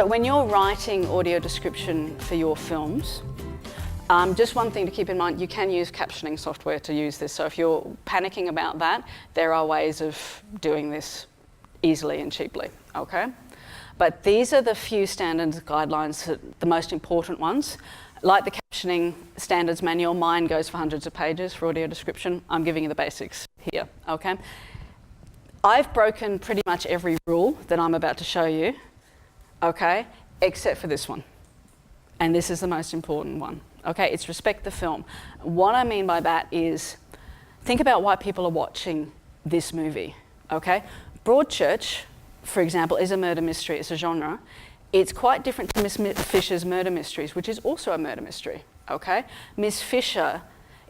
So when you're writing audio description for your films, just one thing to keep in mind, you can use captioning software to use this. So if you're panicking about that, there are ways of doing this easily and cheaply, okay? But these are the few standards guidelines, the most important ones. Like the captioning standards manual, mine goes for hundreds of pages for audio description. I'm giving you the basics here, okay? I've broken pretty much every rule that I'm about to show you, okay, except for this one. And this is the most important one, okay? It's respect the film. What I mean by that is, think about why people are watching this movie, okay? Broadchurch, for example, is a murder mystery, it's a genre. It's quite different to Miss Fisher's Murder Mysteries, which is also a murder mystery, okay? Miss Fisher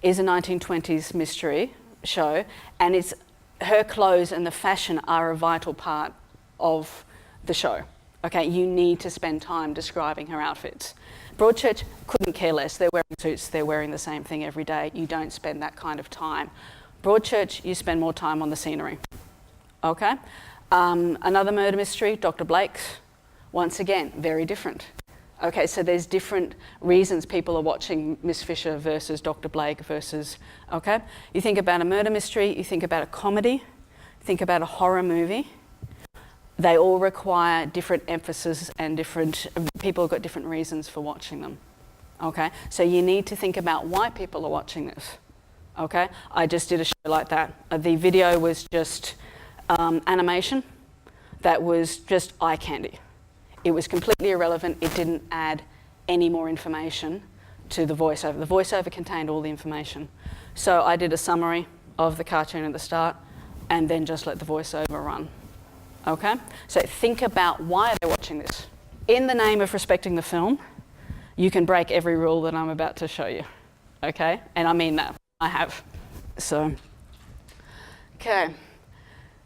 is a 1920s mystery show, and it's her clothes and the fashion are a vital part of the show, okay? You need to spend time describing her outfits. Broadchurch couldn't care less. They're wearing suits, they're wearing the same thing every day. You don't spend that kind of time. Broadchurch, you spend more time on the scenery, okay? Another murder mystery, Dr. Blake's. Once again, very different. Okay, so there's different reasons people are watching Miss Fisher versus Dr. Blake versus, okay? You think about a murder mystery, you think about a comedy, you think about a horror movie. They all require different emphasis and people have got different reasons for watching them, okay? So you need to think about why people are watching this, okay? I just did a show like that. The video was just animation that was just eye candy. It was completely irrelevant. It didn't add any more information to the voiceover. The voiceover contained all the information. So I did a summary of the cartoon at the start and then just let the voiceover run. Okay? So think about why they're watching this. In the name of respecting the film, you can break every rule that I'm about to show you. Okay? And I mean that. I have. So, okay.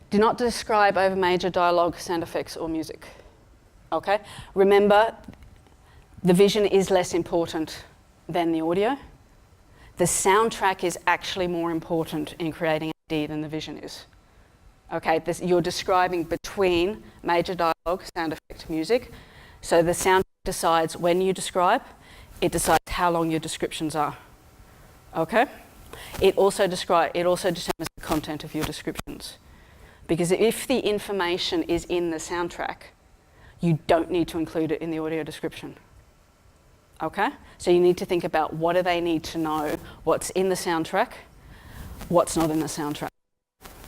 Do not describe over major dialogue, sound effects, or music. Okay? Remember, the vision is less important than the audio. The soundtrack is actually more important in creating AD than the vision is. Okay, you're describing between major dialogue, sound effect, music. So the soundtrack decides when you describe, it decides how long your descriptions are. Okay? It also determines the content of your descriptions. Because if the information is in the soundtrack, you don't need to include it in the audio description. Okay? So you need to think about what do they need to know, what's in the soundtrack, what's not in the soundtrack.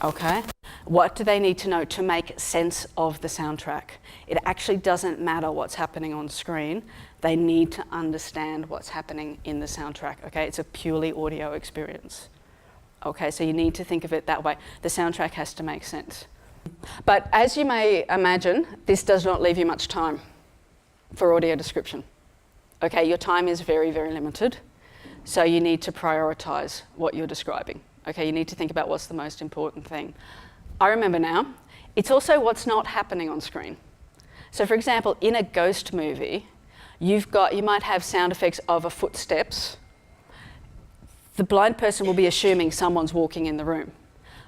Okay? What do they need to know to make sense of the soundtrack? It actually doesn't matter what's happening on screen. They need to understand what's happening in the soundtrack. Okay? It's a purely audio experience. Okay, so you need to think of it that way. The soundtrack has to make sense. But as you may imagine, this does not leave you much time for audio description. Okay, your time is very, very limited. So you need to prioritize what you're describing. Okay, you need to think about what's the most important thing. I remember now, it's also what's not happening on screen. So for example, in a ghost movie, you might have sound effects of a footsteps. The blind person will be assuming someone's walking in the room.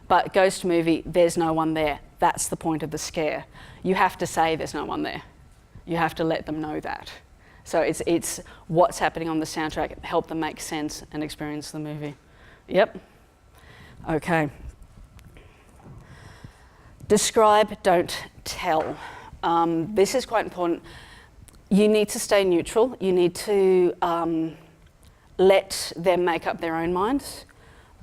But ghost movie, there's no one there. That's the point of the scare. You have to say there's no one there. You have to let them know that. So it's what's happening on the soundtrack, help them make sense and experience the movie. Yep. Okay. Describe, don't tell. This is quite important. You need to stay neutral. You need to let them make up their own minds.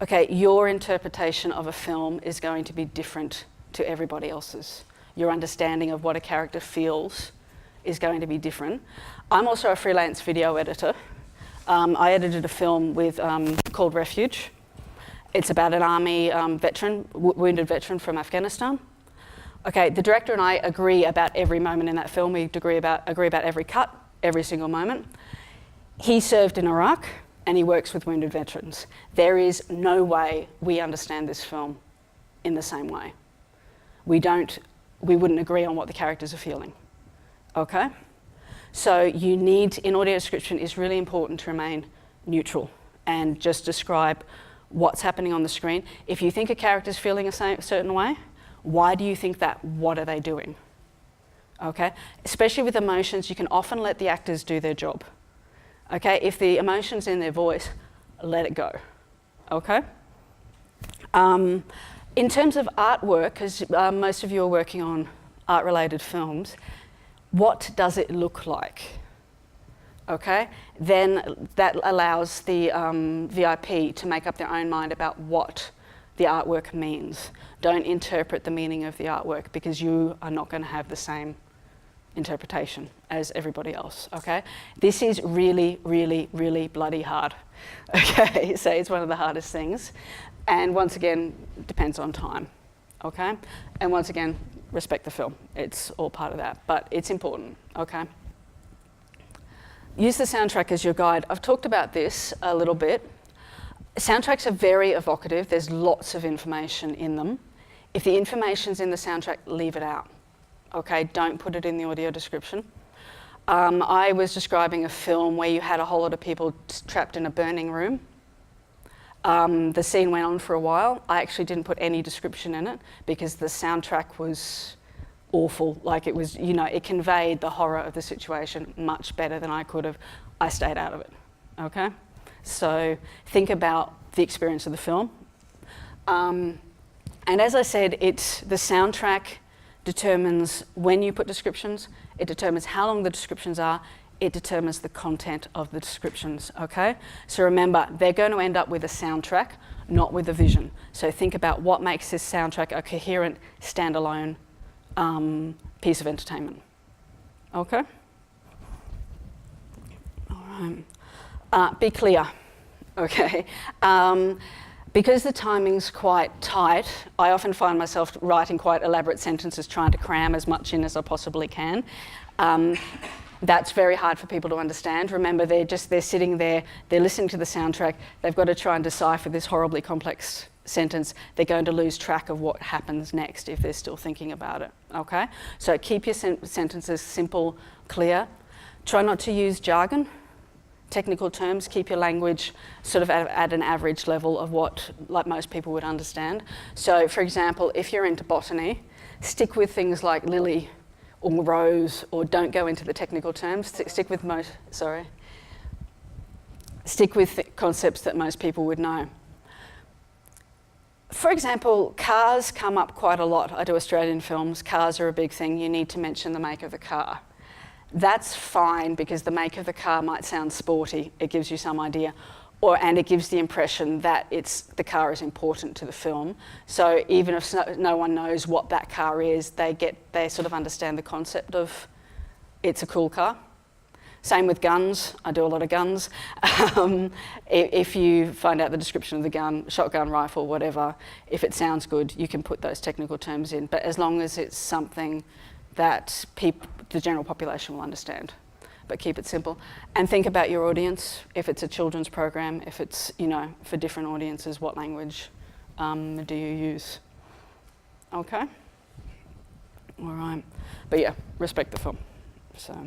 Okay, your interpretation of a film is going to be different to everybody else's. Your understanding of what a character feels is going to be different. I'm also a freelance video editor. I edited a film called Refuge. It's about an army veteran, wounded veteran from Afghanistan. Okay, the director and I agree about every moment in that film. We agree about every cut, every single moment. He served in Iraq and he works with wounded veterans. There is no way we understand this film in the same way. We wouldn't agree on what the characters are feeling, okay? So in audio description, it's really important to remain neutral and just describe what's happening on the screen. If you think a character's feeling a certain way, why do you think that? What are they doing? okay? Especially with emotions, you can often let the actors do their job, okay? If the emotion's in their voice, let it go, okay? In terms of artwork, because most of you are working on art-related films, what does it look like? Okay, then that allows the VIP to make up their own mind about what the artwork means. Don't interpret the meaning of the artwork because you are not going to have the same interpretation as everybody else, okay? This is really, really, really bloody hard, okay? So it's one of the hardest things. And once again, depends on time, okay? And once again, respect the film. It's all part of that, but it's important, okay? Use the soundtrack as your guide. I've talked about this a little bit. Soundtracks are very evocative. There's lots of information in them. If the information's in the soundtrack, leave it out. Okay, don't put it in the audio description. I was describing a film where you had a whole lot of people trapped in a burning room. The scene went on for a while. I actually didn't put any description in it because the soundtrack was awful. Like it was, you know, it conveyed the horror of the situation much better than I could have. I stayed out of it, okay? So think about the experience of the film. And as I said, the soundtrack determines when you put descriptions, it determines how long the descriptions are, it determines the content of the descriptions, okay? So remember, they're going to end up with a soundtrack, not with a vision. So think about what makes this soundtrack a coherent, standalone piece of entertainment, okay? All right, be clear, okay? Because the timing's quite tight, I often find myself writing quite elaborate sentences, trying to cram as much in as I possibly can. That's very hard for people to understand. Remember, they're sitting there, they're listening to the soundtrack, they've got to try and decipher this horribly complex sentence. They're going to lose track of what happens next if they're still thinking about it, okay? So keep your sentences simple, clear. Try not to use jargon, technical terms. Keep your language sort of at an average level of what like most people would understand. So for example, if you're into botany, stick with things like lily or rose, or don't go into the technical terms. Stick with concepts that most people would know. For example, cars come up quite a lot. I do Australian films. Cars are a big thing. You need to mention the make of the car. That's fine because the make of the car might sound sporty. It gives you some idea. And it gives the impression that the car is important to the film. So even if no one knows what that car is, they sort of understand the concept of it's a cool car. Same with guns. I do a lot of guns. If you find out the description of the gun, shotgun, rifle, whatever, if it sounds good, you can put those technical terms in. But as long as it's something that the general population will understand. But keep it simple. And think about your audience. If it's a children's program, if it's, you know, for different audiences, what language do you use? Okay? All right. But yeah, respect the film. So.